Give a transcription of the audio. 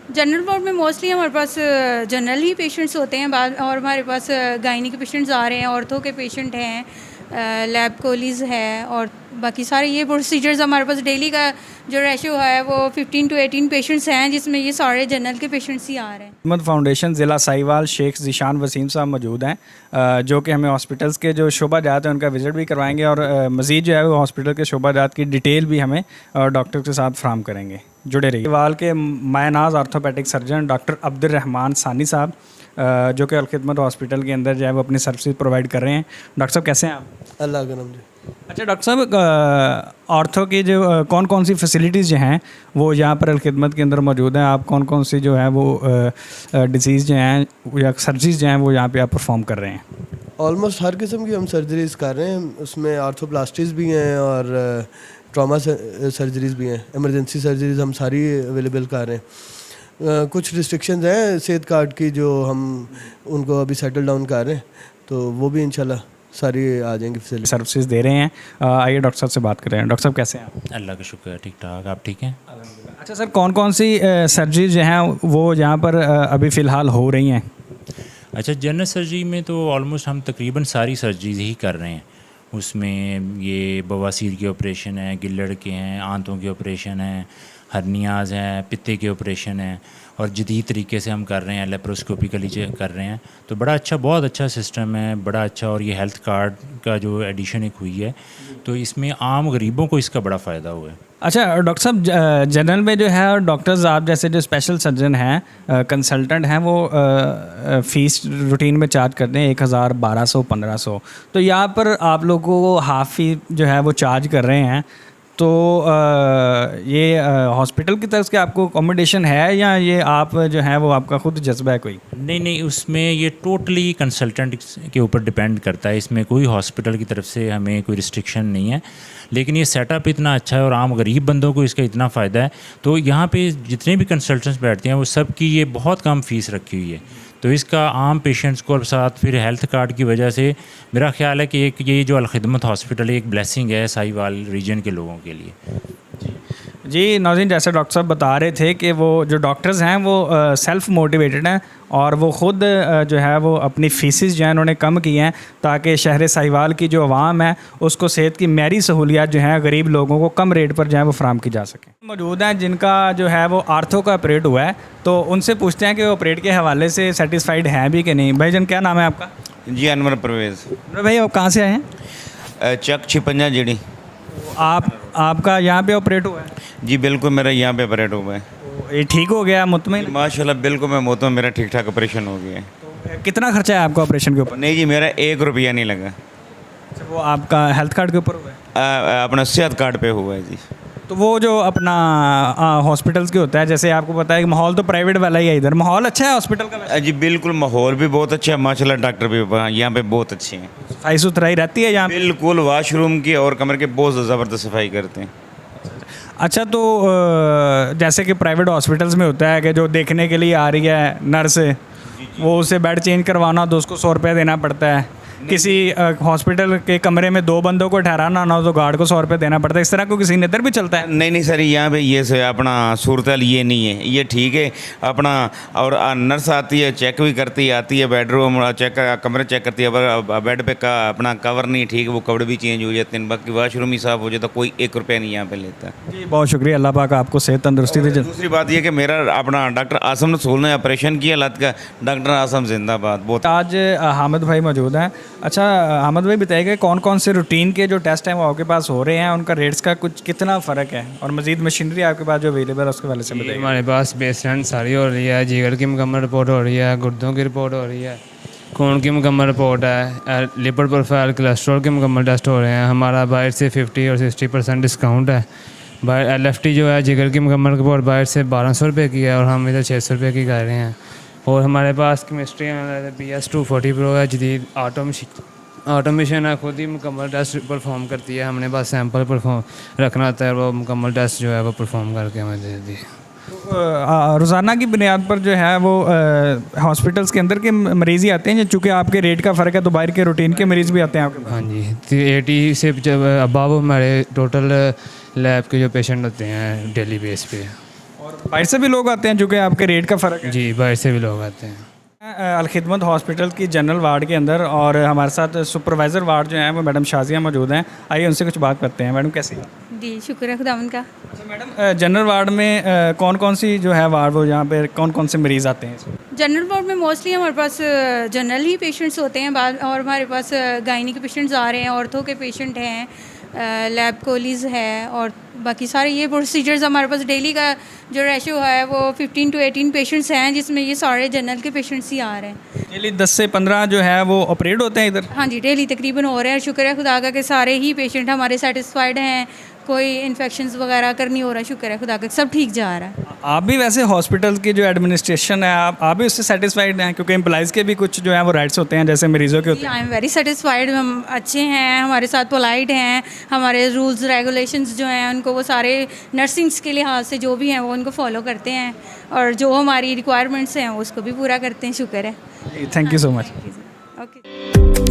General ward में mostly हमारे पास general ही patients होते हैं और हमारे पास गायनी के पेशेंट्स आ रहे हैं, ऑर्थो के पेशेंट हैं, लैब कोलीज है और बाकी सारे ये प्रोसीजर्स हमारे पास डेली का जो रेशो है वो 15 to 18 पेशेंट्स हैं, जिसमें ये सारे जनरल के पेशेंट्स ही आ रहे हैं। हिम्मत फाउंडेशन ज़िला साहिवाल शेख ज़ीशान वसीम साहब मौजूद हैं, जो कि हमें हॉस्पिटल्स के जो शोबा जात हैं उनका विज़िट भी करवाएंगे और मज़ीद जो है वो हॉस्पिटल के शोबा जात की डिटेल भी हमें डॉक्टर के साथ फ्राहम करेंगे। जुड़े रहिए। साहिवाल के मायनाज ऑर्थोपेडिक सर्जन डॉक्टर अब्दुर्रहमान सानी साहब, जो कि अलखिदमत हॉस्पिटल के अंदर जो है वो अपनी सर्विस प्रोवाइड कर रहे हैं। डॉक्टर साहब कैसे हैं आप? अल्लाह का नाम जी। अच्छा डॉक्टर साहब, ऑर्थो की जो कौन कौन सी फैसिलिटीज़ जो हैं वो यहाँ पर अलखिदमत के अंदर मौजूद हैं? आप कौन कौन सी जो है वो डिजीज़ जो हैं या सर्जरीज जो हैं वो यहाँ पे आप परफॉर्म कर रहे हैं? ऑलमोस्ट हर किस्म की हम सर्जरीज कर रहे हैं, उसमें आर्थोप्लास्टीज भी हैं और ट्रॉमा सर्जरीज भी हैं, इमरजेंसी सर्जरीज हम सारी अवेलेबल कर रहे हैं। कुछ रिस्ट्रिक्शंस हैं सेहत कार्ड की जो हम उनको अभी सेटल डाउन कर रहे हैं, तो वो भी इंशाल्लाह सारी आ जाएंगी फैसिलिटी। सर्विसेज दे रहे हैं। आइए डॉक्टर साहब से बात करें। डॉक्टर साहब कैसे हैं आप? अल्लाह का शुक्र है, ठीक ठाक। आप ठीक हैं? अच्छा सर, कौन कौन सी सर्जरीज जो हैं वो यहाँ पर अभी फ़िलहाल हो रही हैं? अच्छा, जनरल सर्जरी में तो ऑलमोस्ट हम तकरीबन सारी सर्जरीज ही कर रहे हैं। उसमें ये बवासीर के ऑपरेशन हैं, गिल्लड़ के हैं, आंतों के ऑपरेशन हैं, हर्नियाज हैं, पित्ते के ऑपरेशन हैं और जदीद तरीके से हम कर रहे हैं, लेप्रोस्कोपिकली कर रहे हैं। तो बड़ा अच्छा, बहुत अच्छा सिस्टम है, बड़ा अच्छा। और ये हेल्थ कार्ड का जो एडिशन एक हुई है तो इसमें आम गरीबों को इसका बड़ा फ़ायदा हुआ है। अच्छा डॉक्टर साहब, जनरल में जो है डॉक्टर्स आप जैसे जो स्पेशल सर्जन हैं, कंसल्टेंट हैं, वो फ़ीस रूटीन में चार्ज करते हैं 1000, 1200, 1500। तो यहाँ पर आप लोगों को हाफ़ फ़ी जो है वो चार्ज कर रहे हैं। तो ये हॉस्पिटल की तरफ से आपको अकोमोडेशन है या ये आप जो है वो आपका खुद जज्बा है कोई? नहीं, उसमें ये टोटली कंसल्टेंट के ऊपर डिपेंड करता है। इसमें कोई हॉस्पिटल की तरफ से हमें कोई रिस्ट्रिक्शन नहीं है, लेकिन ये सेटअप इतना अच्छा है और आम गरीब बंदों को इसका इतना फ़ायदा है। तो यहाँ पे जितने भी कंसल्टेंट्स बैठते हैं वो सब की ये बहुत कम फ़ीस रखी हुई है। तो इसका आम पेशेंट्स को साथ फिर हेल्थ कार्ड की वजह से मेरा ख्याल है कि एक ये जो अलखिदमत हॉस्पिटल है एक ब्लेसिंग है साहिवाल रीजन के लोगों के लिए। जी नाज़रीन, जैसे डॉक्टर साहब बता रहे थे कि वो जो डॉक्टर्स हैं वो सेल्फ़ मोटिवेटेड हैं और वो ख़ुद जो है वो अपनी फ़ीसिस जो है उन्होंने कम की हैं ताकि शहर साहिवाल की जो आवाम है उसको सेहत की मेरी सहूलियात जो हैं गरीब लोगों को कम रेट पर जो है वो फराम की जा सके। मौजूद हैं जिनका जो है वो आर्थो का ऑपरेट हुआ है, तो उनसे पूछते हैं कि वो ऑपरेट के हवाले से सेटिस्फाइड हैं भी कि नहीं। भाईजान क्या नाम है आपका? जी अनवर परवेज़। भाई आप कहाँ से आए हैं? चक छिपंजा जीडी। आपका यहाँ पे ऑपरेट हुआ है? जी बिल्कुल, मेरा यहाँ पे ऑपरेट हुआ है। तो ये ठीक हो गया मुतमईन? माशाल्लाह बिल्कुल, मैं मुतमईन, मेरा ठीक ठाक ऑपरेशन हो गया है। तो कितना खर्चा है आपका ऑपरेशन के ऊपर? नहीं जी, मेरा 1 रुपया नहीं लगा। अच्छा, वो आपका हेल्थ कार्ड के ऊपर हुआ है? अपना सेहत कार्ड पे हुआ है जी। तो वो जो अपना हॉस्पिटल्स के होता है, जैसे आपको पता है कि माहौल तो प्राइवेट वाला ही है, इधर माहौल अच्छा है हॉस्पिटल का? जी बिल्कुल, माहौल भी बहुत अच्छा है माशाल्लाह, डॉक्टर भी यहाँ पे बहुत अच्छे हैं। सफाई सुथराई रहती है यहाँ? बिल्कुल, वाशरूम की और कमरे के बहुत ज़बरदस्त सफाई करते हैं। अच्छा, तो जैसे कि प्राइवेट हॉस्पिटल्स में होता है कि जो देखने के लिए आ रही है नर्स, वो उसे बेड चेंज करवाना तो उसको 100 रुपये देना पड़ता है। किसी हॉस्पिटल के कमरे में 2 बंदों को ठहराना ना हो तो गार्ड को 100 रुपये देना पड़ता है। इस तरह को किसी इधर भी चलता है? नहीं सर, यहाँ पे ये से अपना सूरत ये नहीं है, ये ठीक है अपना। और नर्स आती है, चेक भी करती है, आती है बेडरूम चेक, कमरे चेक करती है। अगर बेड पे का अपना कवर नहीं ठीक, वो कवर भी चेंज हो जाते हैं। बाकी वाशरूम ही साफ़ हो जाता, कोई 1 रुपया नहीं यहाँ पे लेता। जी बहुत शुक्रिया, अल्लाह पाक आपको सेहत तंदुरुस्ती दे। दूसरी बात ये कि मेरा अपना डॉक्टर आसम रसूल ने ऑपरेशन किया लत का। डॉक्टर आसम जिंदाबाद। बहुत आज हामिद भाई मौजूद हैं। अच्छा हामिद भाई, बताइएगा कौन कौन से रूटीन के जो टेस्ट हैं वो आपके पास हो रहे हैं, उनका रेट्स का कुछ कितना फ़र्क है और मज़ीद मशीनरी आपके पास जो अवेलेबल है उसके वाले से बताइए। हमारे पास बेसलाइन सारी हो रही है, जिगर की मुकम्मल रिपोर्ट हो रही है, गुर्दों की रिपोर्ट हो रही है, खून की मुकम्मल रिपोर्ट है, लिपिड प्रोफाइल, कोलेस्ट्रॉल के मुकम्मल टेस्ट हो रहे हैं। हमारा बाहर से 50 और 60% डिस्काउंट है। बाहर LFT जो है जिगर की मुकम्मल रिपोर्ट बाहर से 1200 रुपये की है और हम इधर 600 रुपये की कर रहे हैं। और हमारे पास केमिस्ट्री BS 240 प्रो है, जदीद ऑटोमेशन है, खुद ही मुकम्मल टेस्ट परफॉर्म करती है। हमने बस सैंपल परफॉर्म रखना होता है, वो मुकम्मल टेस्ट जो है वो परफॉर्म करके हमें दे दी। रोज़ाना की बुनियाद पर जो है वो हॉस्पिटल्स के अंदर के मरीज़ ही आते हैं, चूँकि आपके रेट का फ़र्क है तो बाहर के रूटीन के मरीज़ भी आते हैं आपके पास? हाँ जी, 80 से अबाव हमारे टोटल लैब के जो पेशेंट होते हैं डेली बेस पे। और बाहर से भी लोग आते हैं चूँकि आपके रेट का फ़र्क है। जी, बाहर से भी लोग आते हैं। अलखिदमत हॉस्पिटल की जनरल वार्ड के अंदर और हमारे साथ सुपरवाइज़र वार्ड जो है वो मैडम शाजिया मौजूद हैं। आइए उनसे कुछ बात करते हैं। मैडम कैसी हैं? जी शुक्र है खुदावंद का। अच्छा मैडम, जनरल वार्ड में कौन कौन सी जो है वार्ड वो यहाँ पे कौन कौन से मरीज़ आते हैं इसमें? जनरल वार्ड में मोस्टली हमारे पास जनरल ही पेशेंट्स होते हैं बाद, और हमारे पास गायनी के पेशेंट्स आ रहे हैं, ऑर्थो के पेशेंट हैं, लैब कोलीज है, और बाकी सारे ये प्रोसीजर्स हमारे पास डेली का जो रेशो है वो 15 to 18 पेशेंट्स हैं, जिसमें ये सारे जनरल के पेशेंट्स ही आ रहे हैं। डेली 10 से 15 जो है वो ऑपरेट होते हैं इधर? हाँ जी, डेली तकरीबन हो रहे हैं। शुक्र है खुदा का कि सारे ही पेशेंट हमारे सेटिस्फाइड हैं, कोई इन्फेक्शंस वगैरह कर नहीं हो रहा। शुक्र है खुदा का, सब ठीक जा रहा है। आप भी वैसे हॉस्पिटल की जो एडमिनिस्ट्रेशन है आप भी उससे सेटिस्फाइड हैं? क्योंकि एम्प्लॉइज़ के भी कुछ जो है वो राइट्स होते हैं जैसे मरीज़ों के होते हैं। I am very satisfied. हम अच्छे हैं, हमारे साथ पोलाइट हैं, हमारे रूल्स रेगुलेशंस जो हैं उनको वो सारे नर्सिंग्स के लिहाज से जो भी हैं वो उनको फॉलो करते हैं, और जो हमारी रिक्वायरमेंट्स हैं उसको भी पूरा करते हैं। शुक्र है। Thank you so much. Okay.